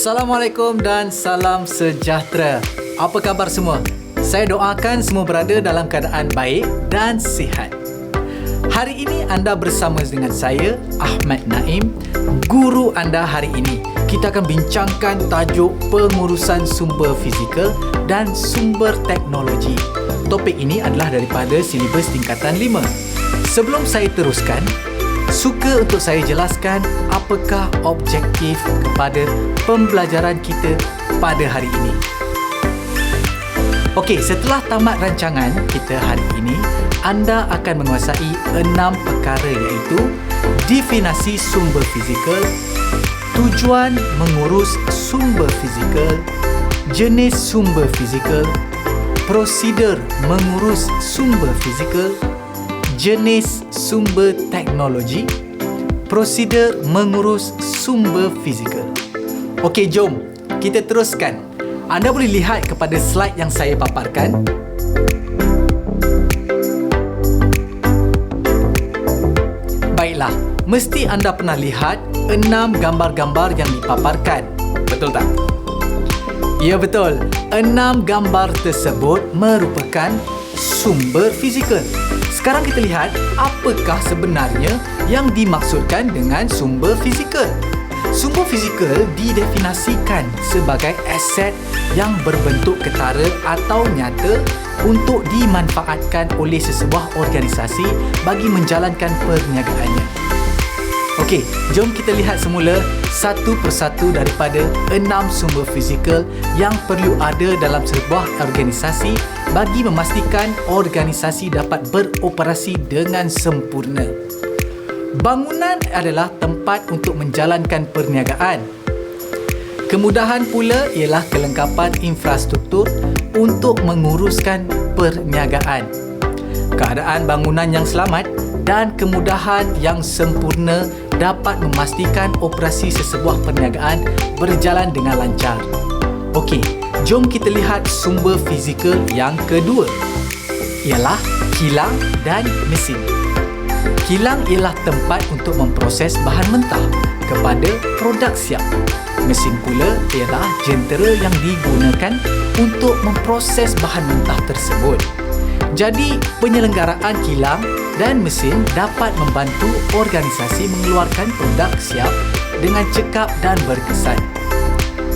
Assalamualaikum dan salam sejahtera. Apa khabar semua? Saya doakan semua berada dalam keadaan baik dan sihat. Hari ini anda bersama dengan saya, Ahmad Naim, guru anda hari ini. Kita akan bincangkan tajuk pengurusan sumber fizikal dan sumber teknologi. Topik ini adalah daripada silibus tingkatan 5. Sebelum saya teruskan, suka untuk saya jelaskan apakah objektif kepada pembelajaran kita pada hari ini. Okey, setelah tamat rancangan kita hari ini, anda akan menguasai 6 perkara iaitu definisi sumber fizikal, tujuan mengurus sumber fizikal, jenis sumber fizikal, prosedur mengurus sumber fizikal, jenis sumber teknologi, prosedur mengurus sumber fizikal. Okey, jom kita teruskan. Anda boleh lihat kepada slide yang saya paparkan. Baiklah, mesti anda pernah lihat 6 gambar-gambar yang dipaparkan. Betul tak? Ya, betul. 6 gambar tersebut merupakan sumber fizikal. Sekarang kita lihat apakah sebenarnya yang dimaksudkan dengan sumber fizikal. Sumber fizikal didefinisikan sebagai aset yang berbentuk ketara atau nyata untuk dimanfaatkan oleh sesebuah organisasi bagi menjalankan perniagaannya. Okey, jom kita lihat semula satu persatu daripada 6 sumber fizikal yang perlu ada dalam sebuah organisasi bagi memastikan organisasi dapat beroperasi dengan sempurna. Bangunan adalah tempat untuk menjalankan perniagaan. Kemudahan pula ialah kelengkapan infrastruktur untuk menguruskan perniagaan. Keadaan bangunan yang selamat dan kemudahan yang sempurna dapat memastikan operasi sesebuah perniagaan berjalan dengan lancar. Okey, jom kita lihat sumber fizikal yang kedua, ialah kilang dan mesin. Kilang ialah tempat untuk memproses bahan mentah kepada produk siap. Mesin pula ialah jentera yang digunakan untuk memproses bahan mentah tersebut. Jadi, penyelenggaraan kilang dan mesin dapat membantu organisasi mengeluarkan produk siap dengan cekap dan berkesan.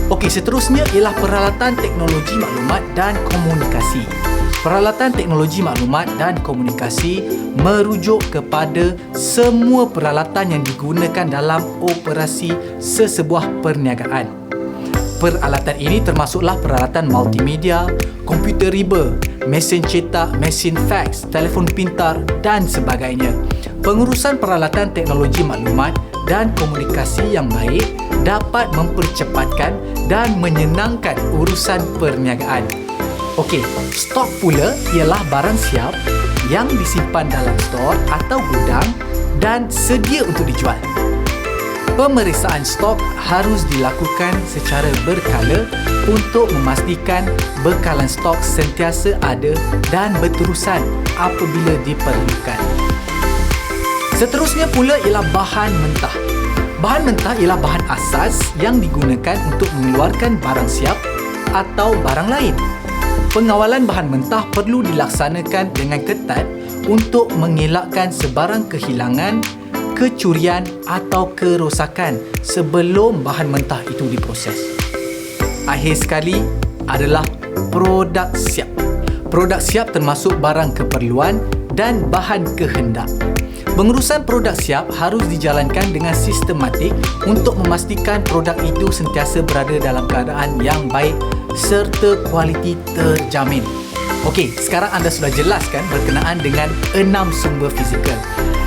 Okey, seterusnya ialah peralatan teknologi maklumat dan komunikasi. Peralatan teknologi maklumat dan komunikasi merujuk kepada semua peralatan yang digunakan dalam operasi sesebuah perniagaan. Peralatan ini termasuklah peralatan multimedia, komputer riba, mesin cetak, mesin fax, telefon pintar dan sebagainya. Pengurusan peralatan teknologi maklumat dan komunikasi yang baik dapat mempercepatkan dan menyenangkan urusan perniagaan. Okey, stok pula ialah barang siap yang disimpan dalam stor atau gudang dan sedia untuk dijual. Pemeriksaan stok harus dilakukan secara berkala untuk memastikan bekalan stok sentiasa ada dan berterusan apabila diperlukan. Seterusnya pula ialah bahan mentah. Bahan mentah ialah bahan asas yang digunakan untuk mengeluarkan barang siap atau barang lain. Pengawalan bahan mentah perlu dilaksanakan dengan ketat untuk mengelakkan sebarang kehilangan, kecurian atau kerosakan sebelum bahan mentah itu diproses. Akhir sekali adalah produk siap. Produk siap termasuk barang keperluan dan bahan kehendak. Pengurusan produk siap harus dijalankan dengan sistematik untuk memastikan produk itu sentiasa berada dalam keadaan yang baik serta kualiti terjamin. Okey, sekarang anda sudah jelaskan berkenaan dengan 6 sumber fizikal.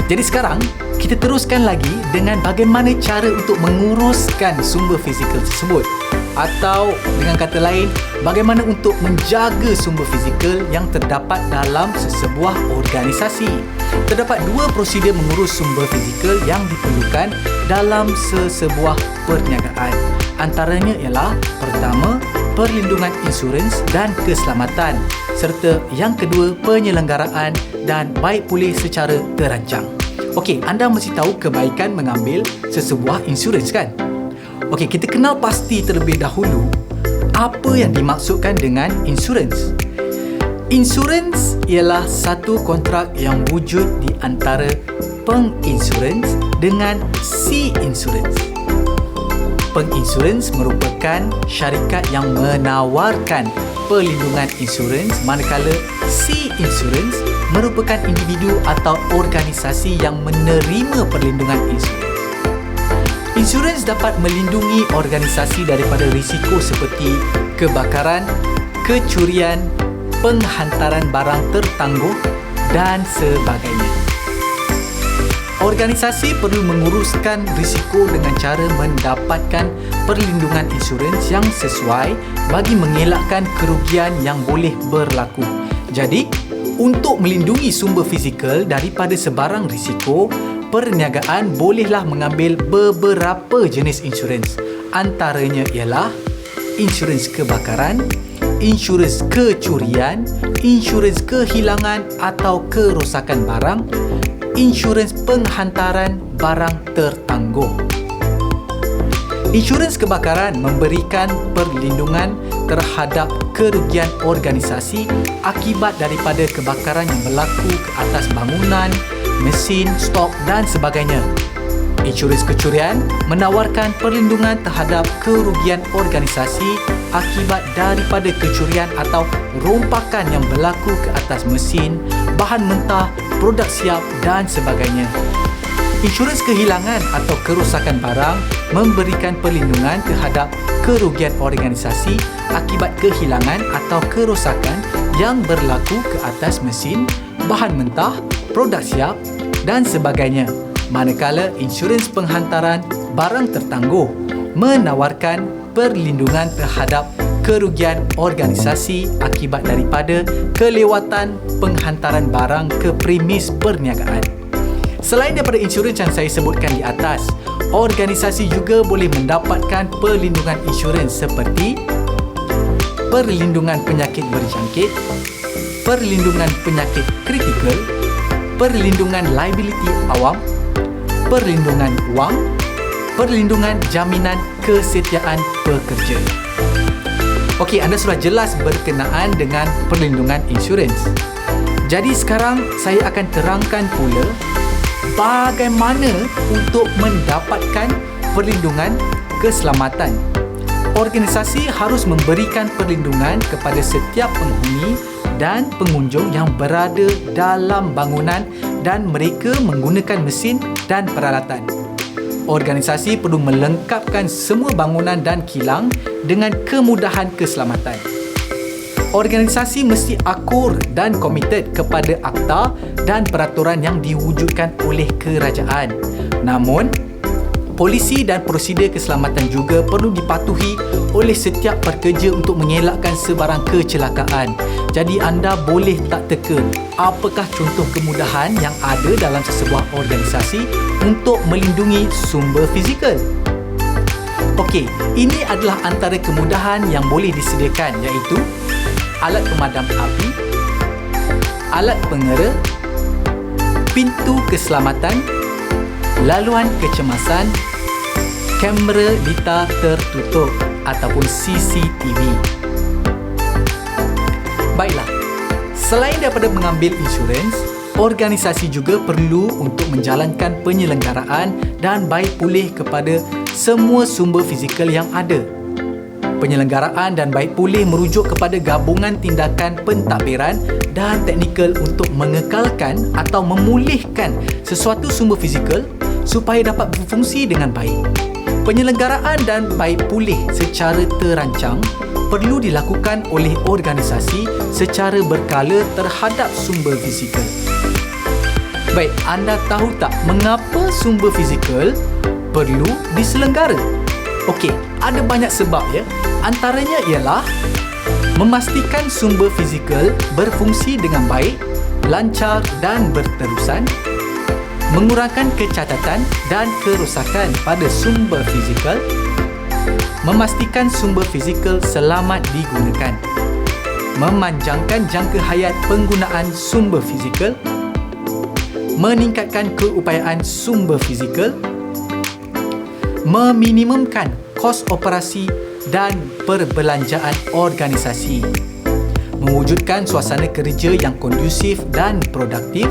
Jadi sekarang kita teruskan lagi dengan bagaimana cara untuk menguruskan sumber fizikal tersebut. Atau dengan kata lain, bagaimana untuk menjaga sumber fizikal yang terdapat dalam sesebuah organisasi. Terdapat 2 prosedur mengurus sumber fizikal yang diperlukan dalam sesebuah perniagaan. Antaranya ialah pertama, perlindungan insurans dan keselamatan, serta yang kedua, penyelenggaraan dan baik pulih secara terancang. Okey, anda mesti tahu kebaikan mengambil sesebuah insurans kan? Okey, kita kenal pasti terlebih dahulu apa yang dimaksudkan dengan insurans. Insurans ialah satu kontrak yang wujud di antara penginsurans dengan si insurans. Penginsurans merupakan syarikat yang menawarkan perlindungan insurans, manakala si insurans merupakan individu atau organisasi yang menerima perlindungan insurans. Insurans dapat melindungi organisasi daripada risiko seperti kebakaran, kecurian, penghantaran barang tertangguh dan sebagainya. Organisasi perlu menguruskan risiko dengan cara mendapatkan perlindungan insurans yang sesuai bagi mengelakkan kerugian yang boleh berlaku. Jadi, untuk melindungi sumber fizikal daripada sebarang risiko, perniagaan bolehlah mengambil beberapa jenis insurans. Antaranya ialah insurans kebakaran, insurans kecurian, insurans kehilangan atau kerosakan barang, insurans penghantaran barang tertangguh. Insurans kebakaran memberikan perlindungan terhadap kerugian organisasi akibat daripada kebakaran yang berlaku ke atas bangunan, mesin, stok dan sebagainya. Insurans kecurian menawarkan perlindungan terhadap kerugian organisasi akibat daripada kecurian atau rompakan yang berlaku ke atas mesin, bahan mentah, produk siap dan sebagainya. Insurans kehilangan atau kerosakan barang memberikan perlindungan terhadap kerugian organisasi akibat kehilangan atau kerosakan yang berlaku ke atas mesin, bahan mentah, produk siap dan sebagainya. Manakala insurans penghantaran barang tertangguh menawarkan perlindungan terhadap kerugian organisasi akibat daripada kelewatan penghantaran barang ke premis perniagaan. Selain daripada insurans yang saya sebutkan di atas, organisasi juga boleh mendapatkan perlindungan insurans seperti perlindungan penyakit berjangkit, perlindungan penyakit kritikal, perlindungan liability awam, perlindungan wang, perlindungan jaminan kesetiaan pekerja. Okey, anda sudah jelas berkenaan dengan perlindungan insurans. Jadi sekarang saya akan terangkan pula bagaimana untuk mendapatkan perlindungan keselamatan. Organisasi harus memberikan perlindungan kepada setiap penghuni dan pengunjung yang berada dalam bangunan dan mereka menggunakan mesin dan peralatan. Organisasi perlu melengkapkan semua bangunan dan kilang dengan kemudahan keselamatan. Organisasi mesti akur dan komited kepada akta dan peraturan yang diwujudkan oleh kerajaan. Namun, polisi dan prosedur keselamatan juga perlu dipatuhi oleh setiap pekerja untuk mengelakkan sebarang kecelakaan. Jadi anda boleh tak teka apakah contoh kemudahan yang ada dalam sesebuah organisasi untuk melindungi sumber fizikal. Okey, ini adalah antara kemudahan yang boleh disediakan, iaitu alat pemadam api, alat pengera, pintu keselamatan, laluan kecemasan, kamera litar tertutup ataupun CCTV. Baiklah, selain daripada mengambil insurans, organisasi juga perlu untuk menjalankan penyelenggaraan dan baik pulih kepada semua sumber fizikal yang ada. Penyelenggaraan dan baik pulih merujuk kepada gabungan tindakan pentadbiran dan teknikal untuk mengekalkan atau memulihkan sesuatu sumber fizikal supaya dapat berfungsi dengan baik. Penyelenggaraan dan baik pulih secara terancang perlu dilakukan oleh organisasi secara berkala terhadap sumber fizikal. Baik, anda tahu tak mengapa sumber fizikal perlu diselenggara? Okey, ada banyak sebab ya. Antaranya ialah memastikan sumber fizikal berfungsi dengan baik, lancar dan berterusan, mengurangkan kecacatan dan kerosakan pada sumber fizikal, memastikan sumber fizikal selamat digunakan, memanjangkan jangka hayat penggunaan sumber fizikal, meningkatkan keupayaan sumber fizikal, meminimumkan kos operasi dan perbelanjaan organisasi, mewujudkan suasana kerja yang kondusif dan produktif,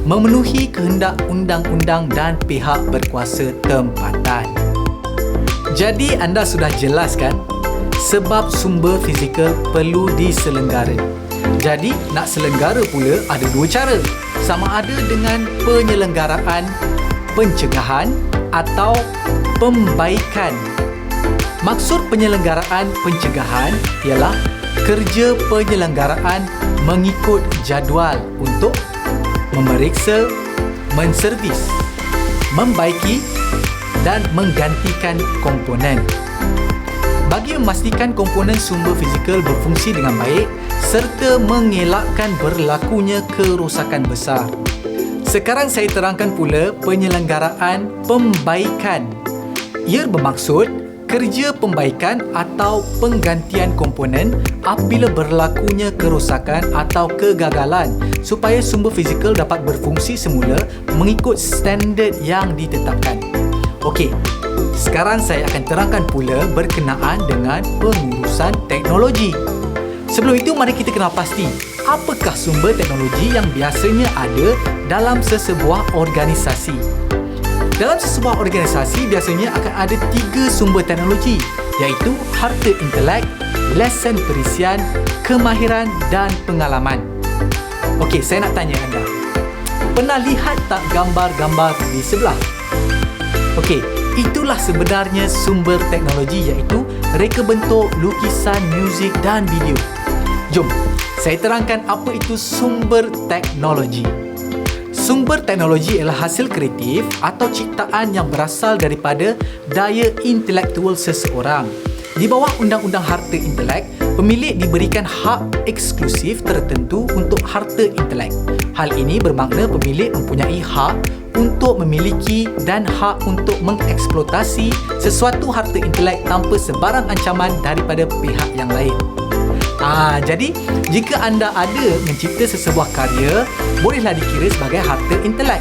memenuhi kehendak undang-undang dan pihak berkuasa tempatan. Jadi anda sudah jelas kan? Sebab sumber fizikal perlu diselenggara. Jadi nak selenggara pula ada dua cara. Sama ada dengan penyelenggaraan pencegahan atau pembaikan. Maksud penyelenggaraan pencegahan ialah kerja penyelenggaraan mengikut jadual untuk memeriksa, menservis, membaiki dan menggantikan komponen. Bagi memastikan komponen sumber fizikal berfungsi dengan baik serta mengelakkan berlakunya kerosakan besar. Sekarang saya terangkan pula penyelenggaraan pembaikan. Ia bermaksud kerja pembaikan atau penggantian komponen apabila berlakunya kerosakan atau kegagalan supaya sumber fizikal dapat berfungsi semula mengikut standard yang ditetapkan. Okey, sekarang saya akan terangkan pula berkenaan dengan pengurusan teknologi. Sebelum itu, mari kita kenal pasti apakah sumber teknologi yang biasanya ada dalam sesebuah organisasi. Dalam sesebuah organisasi biasanya akan ada 3 sumber teknologi, iaitu harta intelek, lesen perisian, kemahiran dan pengalaman. Okey, saya nak tanya anda. Pernah lihat tak gambar-gambar di sebelah? Okey, itulah sebenarnya sumber teknologi, iaitu reka bentuk, lukisan, muzik dan video. Jom, saya terangkan apa itu sumber teknologi. Sumber teknologi ialah hasil kreatif atau ciptaan yang berasal daripada daya intelektual seseorang. Di bawah Undang-Undang Harta Intelek, pemilik diberikan hak eksklusif tertentu untuk harta intelek. Hal ini bermakna pemilik mempunyai hak untuk memiliki dan hak untuk mengeksploitasi sesuatu harta intelek tanpa sebarang ancaman daripada pihak yang lain. Jadi, jika anda ada mencipta sesebuah karya, bolehlah dikira sebagai harta intelek.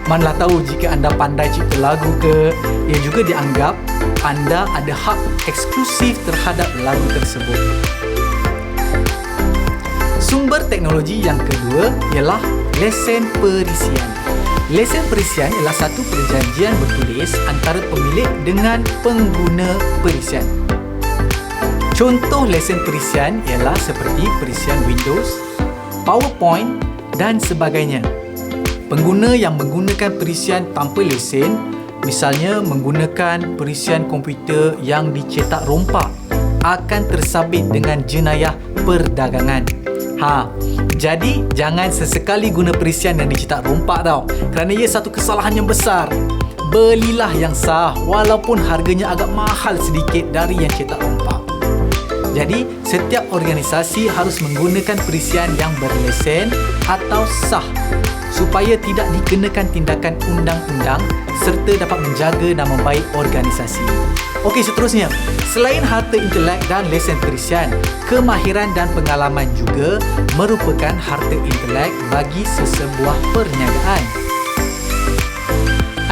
Manalah tahu jika anda pandai cipta lagu ke, ia juga dianggap anda ada hak eksklusif terhadap lagu tersebut. Sumber teknologi yang kedua ialah lesen perisian. Lesen perisian ialah satu perjanjian bertulis antara pemilik dengan pengguna perisian. Contoh lesen perisian ialah seperti perisian Windows, PowerPoint dan sebagainya. Pengguna yang menggunakan perisian tanpa lesen, misalnya menggunakan perisian komputer yang dicetak rompak, akan tersabit dengan jenayah perdagangan. Jadi jangan sesekali guna perisian yang dicetak rompak tau, kerana ia satu kesalahan yang besar. Belilah yang sah walaupun harganya agak mahal sedikit dari yang cetak rompak. Jadi, setiap organisasi harus menggunakan perisian yang berlesen atau sah supaya tidak dikenakan tindakan undang-undang serta dapat menjaga nama baik organisasi. Okey, seterusnya, selain harta intelek dan lesen perisian, kemahiran dan pengalaman juga merupakan harta intelek bagi sesebuah perniagaan.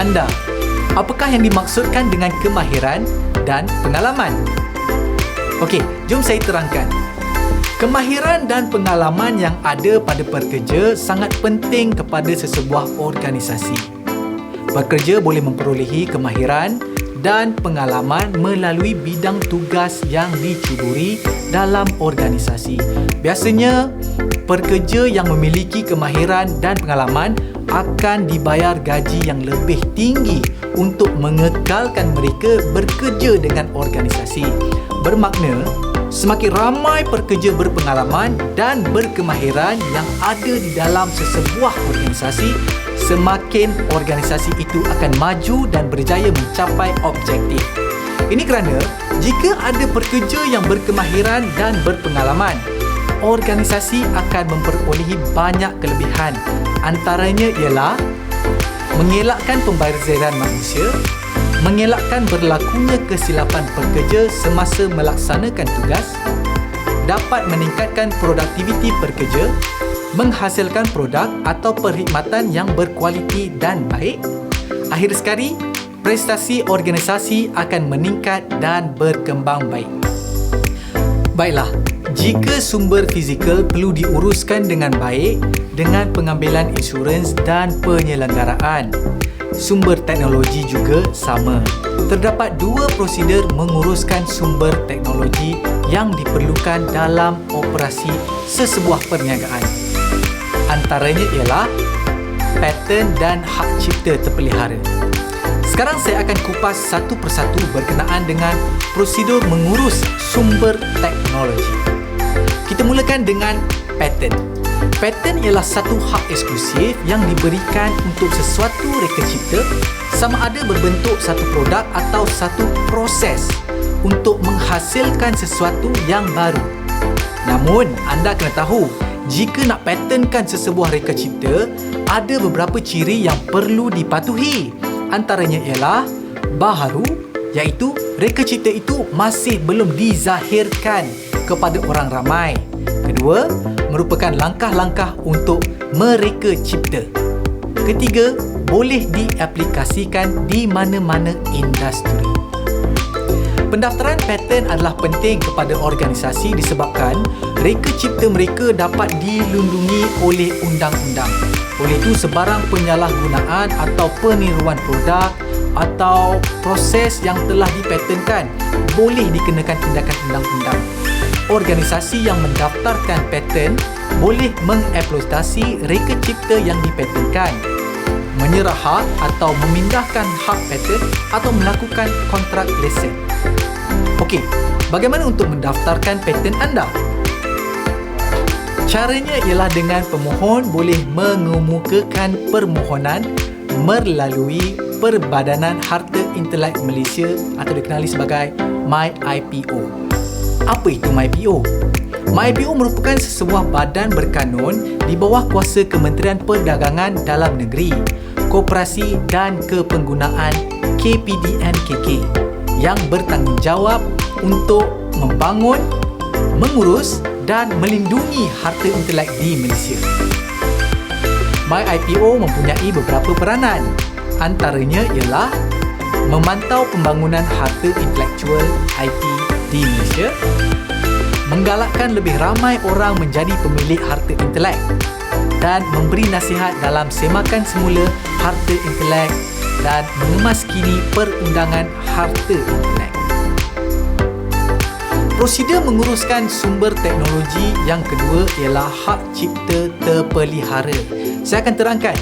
Anda, apakah yang dimaksudkan dengan kemahiran dan pengalaman? Okey, jom saya terangkan. Kemahiran dan pengalaman yang ada pada pekerja sangat penting kepada sesebuah organisasi. Pekerja boleh memperolehi kemahiran dan pengalaman melalui bidang tugas yang dicuburi dalam organisasi. Biasanya, pekerja yang memiliki kemahiran dan pengalaman akan dibayar gaji yang lebih tinggi untuk mengekalkan mereka bekerja dengan organisasi. Bermakna, semakin ramai pekerja berpengalaman dan berkemahiran yang ada di dalam sesebuah organisasi, semakin organisasi itu akan maju dan berjaya mencapai objektif. Ini kerana jika ada pekerja yang berkemahiran dan berpengalaman, organisasi akan memperolehi banyak kelebihan. Antaranya ialah mengelakkan pembaziran manusia, mengelakkan berlakunya kesilapan pekerja semasa melaksanakan tugas, dapat meningkatkan produktiviti pekerja, menghasilkan produk atau perkhidmatan yang berkualiti dan baik. Akhir sekali, prestasi organisasi akan meningkat dan berkembang baik. Baiklah, jika sumber fizikal perlu diuruskan dengan baik dengan pengambilan insurans dan penyelenggaraan, sumber teknologi juga sama. Terdapat dua prosedur menguruskan sumber teknologi yang diperlukan dalam operasi sesebuah perniagaan. Antaranya ialah paten dan hak cipta terpelihara. Sekarang saya akan kupas satu persatu berkenaan dengan prosedur mengurus sumber teknologi. Kita mulakan dengan paten. Paten ialah satu hak eksklusif yang diberikan untuk sesuatu reka cipta, sama ada berbentuk satu produk atau satu proses untuk menghasilkan sesuatu yang baru. Namun, anda kena tahu, jika nak patenkan sesebuah reka cipta, ada beberapa ciri yang perlu dipatuhi. Antaranya ialah baharu, iaitu reka cipta itu masih belum dizahirkan kepada orang ramai. Kedua, merupakan langkah-langkah untuk mereka cipta. Ketiga, boleh diaplikasikan di mana-mana industri. Pendaftaran paten adalah penting kepada organisasi disebabkan reka cipta mereka dapat dilindungi oleh undang-undang. Oleh itu, sebarang penyalahgunaan atau peniruan produk atau proses yang telah dipatenkan boleh dikenakan tindakan undang-undang. Organisasi yang mendaftarkan paten boleh mengeksploitasi reka cipta yang dipatenkan, menyerah hak atau memindahkan hak paten atau melakukan kontrak lesen. Okey, bagaimana untuk mendaftarkan paten anda? Caranya ialah dengan pemohon boleh mengemukakan permohonan melalui Perbadanan Harta Intelek Malaysia atau dikenali sebagai MyIPO. Apa itu MyIPO? MyIPO merupakan sebuah badan berkanun di bawah kuasa Kementerian Perdagangan Dalam Negeri, Koperasi dan Kepenggunaan KPDN-KK yang bertanggungjawab untuk membangun, mengurus dan melindungi harta intelek di Malaysia. MyIPO mempunyai beberapa peranan. Antaranya ialah memantau pembangunan harta intelektual IT di Malaysia, menggalakkan lebih ramai orang menjadi pemilik harta intelek dan memberi nasihat dalam semakan semula harta intelek dan mengemaskini perundangan harta intelek. Prosedur menguruskan sumber teknologi yang kedua ialah hak cipta terpelihara. Saya akan terangkan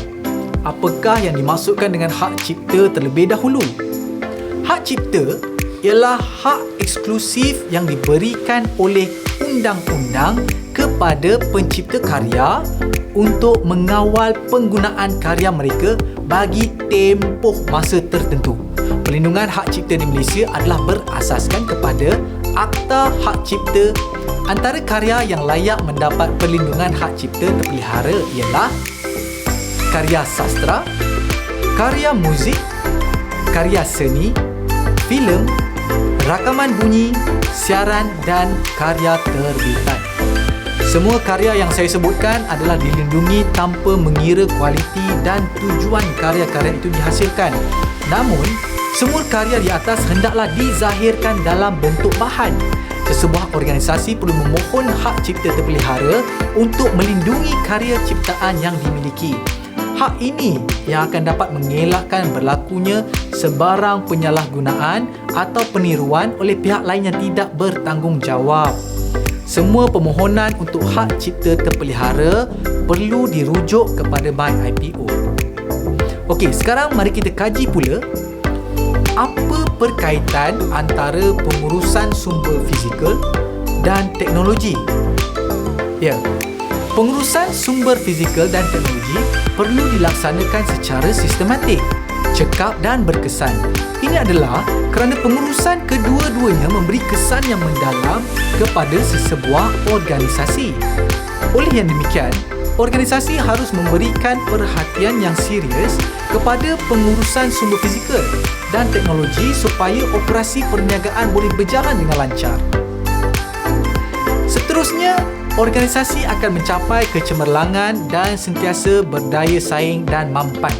apakah yang dimaksudkan dengan hak cipta terlebih dahulu. Hak cipta ialah hak eksklusif yang diberikan oleh undang-undang kepada pencipta karya untuk mengawal penggunaan karya mereka bagi tempoh masa tertentu. Perlindungan hak cipta di Malaysia adalah berasaskan kepada Akta Hak Cipta. Antara karya yang layak mendapat perlindungan hak cipta terpelihara ialah karya sastra, karya muzik, karya seni, filem, rakaman bunyi, siaran dan karya terbitan. Semua karya yang saya sebutkan adalah dilindungi tanpa mengira kualiti dan tujuan karya-karya itu dihasilkan. Namun, semua karya di atas hendaklah dizahirkan dalam bentuk bahan. Sesebuah organisasi perlu memohon hak cipta terpelihara untuk melindungi karya ciptaan yang dimiliki. Hak ini yang akan dapat mengelakkan berlakunya sebarang penyalahgunaan atau peniruan oleh pihak lain yang tidak bertanggungjawab. Semua permohonan untuk hak cipta terpelihara perlu dirujuk kepada MyIPO. Okey, sekarang mari kita kaji pula apa perkaitan antara pengurusan sumber fizikal dan teknologi. Ya, pengurusan sumber fizikal dan teknologi perlu dilaksanakan secara sistematik, cekap dan berkesan. Ini adalah kerana pengurusan kedua-duanya memberi kesan yang mendalam kepada sesebuah organisasi. Oleh yang demikian, organisasi harus memberikan perhatian yang serius kepada pengurusan sumber fizikal dan teknologi supaya operasi perniagaan boleh berjalan dengan lancar. Seterusnya, organisasi akan mencapai kecemerlangan dan sentiasa berdaya saing dan mampan.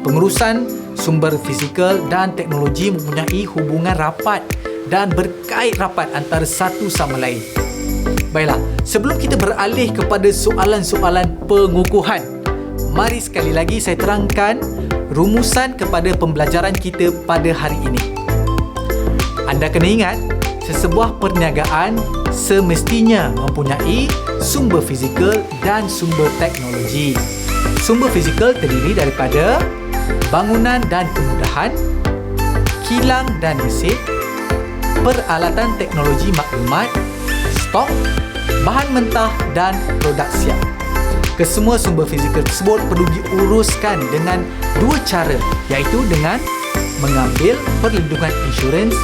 Pengurusan sumber fizikal dan teknologi mempunyai hubungan rapat dan berkait rapat antara satu sama lain. Baiklah, sebelum kita beralih kepada soalan-soalan pengukuhan, mari sekali lagi saya terangkan rumusan kepada pembelajaran kita pada hari ini. Anda kena ingat, sesebuah perniagaan semestinya mempunyai sumber fizikal dan sumber teknologi. Sumber fizikal terdiri daripada bangunan dan kemudahan, kilang dan mesin, peralatan teknologi maklumat, stok, bahan mentah dan produk siap. Kesemua sumber fizikal tersebut perlu diuruskan dengan dua cara, iaitu dengan mengambil perlindungan insurans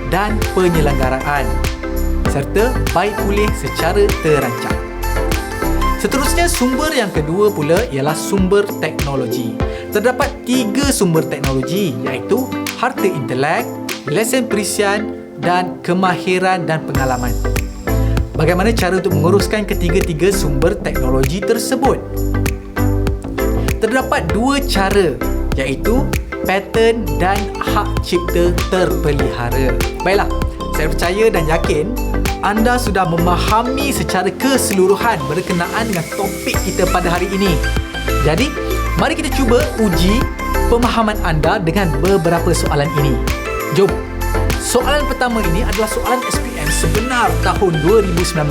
dan penyelenggaraan serta baik pulih secara terancang. Seterusnya, sumber yang kedua pula ialah sumber teknologi. Terdapat 3 sumber teknologi, iaitu harta intelek, lesen perisian dan kemahiran dan pengalaman. Bagaimana cara untuk menguruskan ketiga-tiga sumber teknologi tersebut? Terdapat 2 cara, iaitu paten dan hak cipta terpelihara. Baiklah, saya percaya dan yakin anda sudah memahami secara keseluruhan berkenaan dengan topik kita pada hari ini. Jadi, mari kita cuba uji pemahaman anda dengan beberapa soalan ini. Jom. Soalan pertama ini adalah soalan SPM sebenar tahun 2019.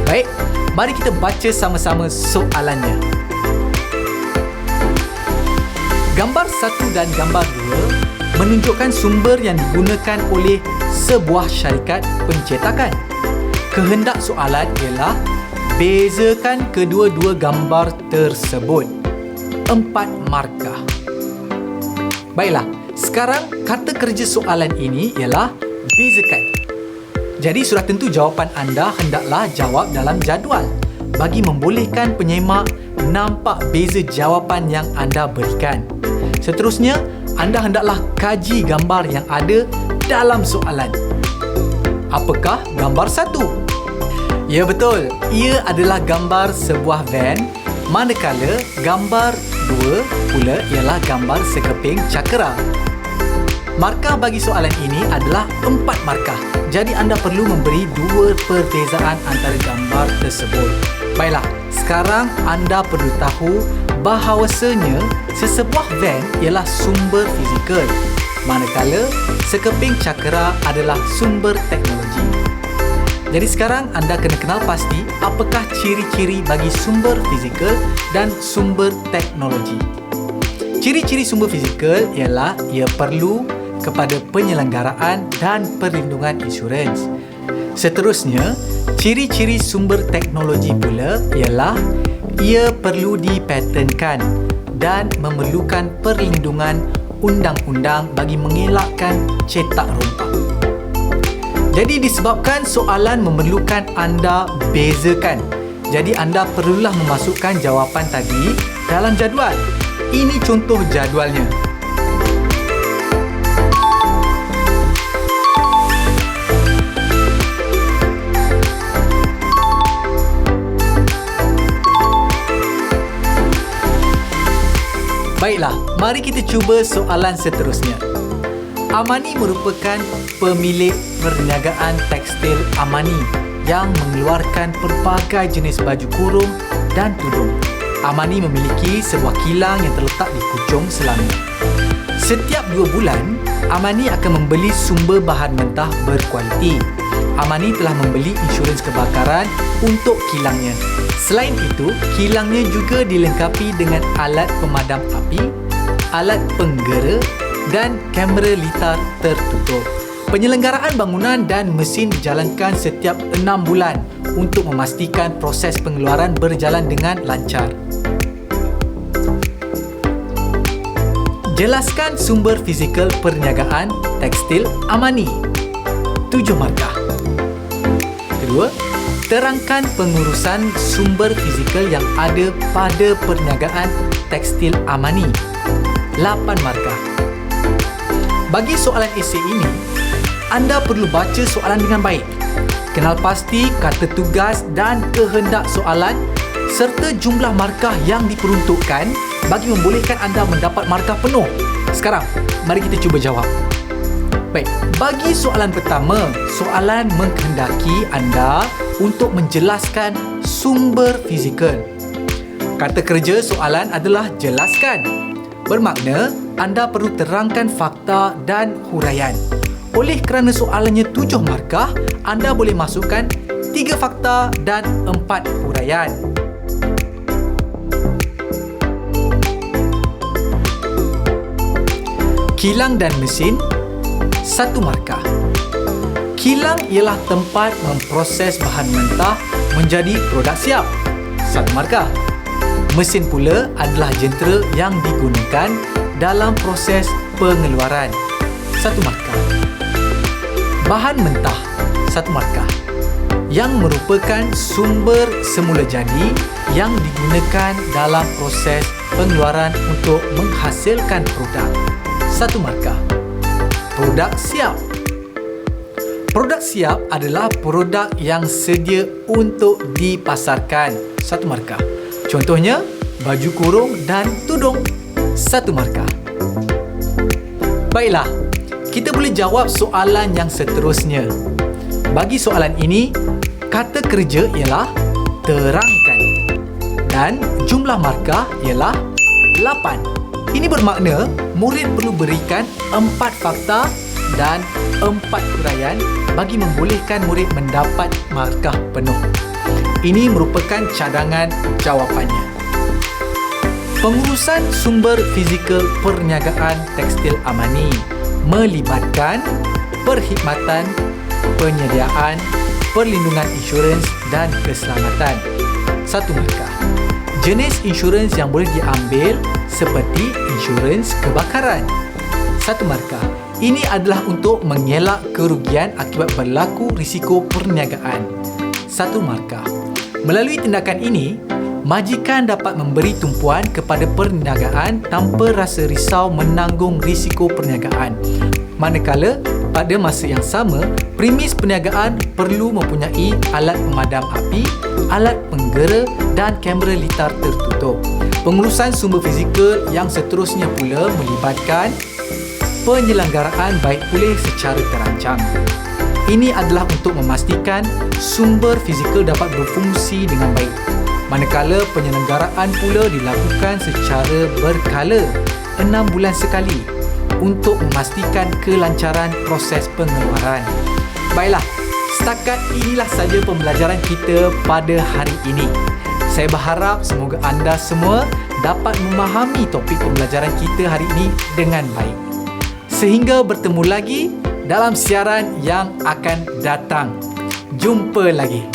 Baik, mari kita baca sama-sama soalannya. Gambar 1 dan gambar 2 menunjukkan sumber yang digunakan oleh sebuah syarikat pencetakan. Kehendak soalan ialah bezakan kedua-dua gambar tersebut. 4 markah. Baiklah, sekarang kata kerja soalan ini ialah bezakan. Jadi sudah tentu jawapan anda hendaklah jawab dalam jadual bagi membolehkan penyemak nampak beza jawapan yang anda berikan. Seterusnya, anda hendaklah kaji gambar yang ada dalam soalan. Apakah gambar 1? Ya, betul. Ia adalah gambar sebuah van, manakala gambar 2 pula ialah gambar sekeping cakera. Markah bagi soalan ini adalah 4 markah. Jadi anda perlu memberi 2 perbezaan antara gambar tersebut. Baiklah, sekarang anda perlu tahu bahawasanya sesebuah van ialah sumber fizikal, manakala sekeping cakera adalah sumber teknologi. Jadi sekarang anda kena kenal pasti apakah ciri-ciri bagi sumber fizikal dan sumber teknologi. Ciri-ciri sumber fizikal ialah ia perlu kepada penyelenggaraan dan perlindungan insurans. Seterusnya, ciri-ciri sumber teknologi pula ialah ia perlu dipatenkan dan memerlukan perlindungan undang-undang bagi mengelakkan cetak rompak. Jadi disebabkan soalan memerlukan anda bezakan, jadi anda perlulah memasukkan jawapan tadi dalam jadual. Ini contoh jadualnya. Baiklah, mari kita cuba soalan seterusnya. Amani merupakan pemilik perniagaan tekstil Amani yang mengeluarkan pelbagai jenis baju kurung dan tudung. Amani memiliki sebuah kilang yang terletak di Puchong, Selangor. Setiap 2 bulan, Amani akan membeli sumber bahan mentah berkualiti. Amani telah membeli insurans kebakaran untuk kilangnya. Selain itu, kilangnya juga dilengkapi dengan alat pemadam api, alat penggera dan kamera litar tertutup. Penyelenggaraan bangunan dan mesin dijalankan setiap 6 bulan untuk memastikan proses pengeluaran berjalan dengan lancar. Jelaskan sumber fizikal perniagaan tekstil Amani. 7 markah. Kedua, terangkan pengurusan sumber fizikal yang ada pada perniagaan tekstil Amani. 8 markah. Bagi soalan esei ini, anda perlu baca soalan dengan baik. Kenal pasti kata tugas dan kehendak soalan serta jumlah markah yang diperuntukkan bagi membolehkan anda mendapat markah penuh. Sekarang, mari kita cuba jawab. Baik, bagi soalan pertama, soalan menghendaki anda untuk menjelaskan sumber fizikal. Kata kerja soalan adalah jelaskan. Bermakna, anda perlu terangkan fakta dan huraian. Oleh kerana soalannya 7 markah, anda boleh masukkan 3 fakta dan 4 huraian. Kilang dan mesin, 1 markah. Kilang ialah tempat memproses bahan mentah menjadi produk siap. 1 markah. Mesin pula adalah jentera yang digunakan dalam proses pengeluaran. 1 markah. Bahan mentah, 1 markah. Yang merupakan sumber semula jadi yang digunakan dalam proses pengeluaran untuk menghasilkan produk. 1 markah. Produk siap. Produk siap adalah produk yang sedia untuk dipasarkan. 1 markah. Contohnya, baju kurung dan tudung. 1 markah. Baiklah, kita boleh jawab soalan yang seterusnya. Bagi soalan ini, kata kerja ialah terangkan dan jumlah markah ialah 8. Ini bermakna murid perlu berikan 4 fakta dan 4 huraian bagi membolehkan murid mendapat markah penuh. Ini merupakan cadangan jawapannya. Pengurusan sumber fizikal perniagaan tekstil Amani melibatkan perkhidmatan, penyediaan, perlindungan insurans dan keselamatan. 1 markah. Jenis insurans yang boleh diambil seperti insurans kebakaran. 1 markah. Ini adalah untuk mengelak kerugian akibat berlaku risiko perniagaan. 1 markah. Melalui tindakan ini, majikan dapat memberi tumpuan kepada perniagaan tanpa rasa risau menanggung risiko perniagaan. Manakala, pada masa yang sama, premis perniagaan perlu mempunyai alat pemadam api, alat penggera dan kamera litar tertutup. Pengurusan sumber fizikal yang seterusnya pula melibatkan penyelenggaraan baik pulih secara terancang. Ini adalah untuk memastikan sumber fizikal dapat berfungsi dengan baik. Manakala penyelenggaraan pula dilakukan secara berkala 6 bulan sekali untuk memastikan kelancaran proses pengeluaran. Baiklah, setakat inilah saja pembelajaran kita pada hari ini. Saya berharap semoga anda semua dapat memahami topik pembelajaran kita hari ini dengan baik. Sehingga bertemu lagi dalam siaran yang akan datang. Jumpa lagi.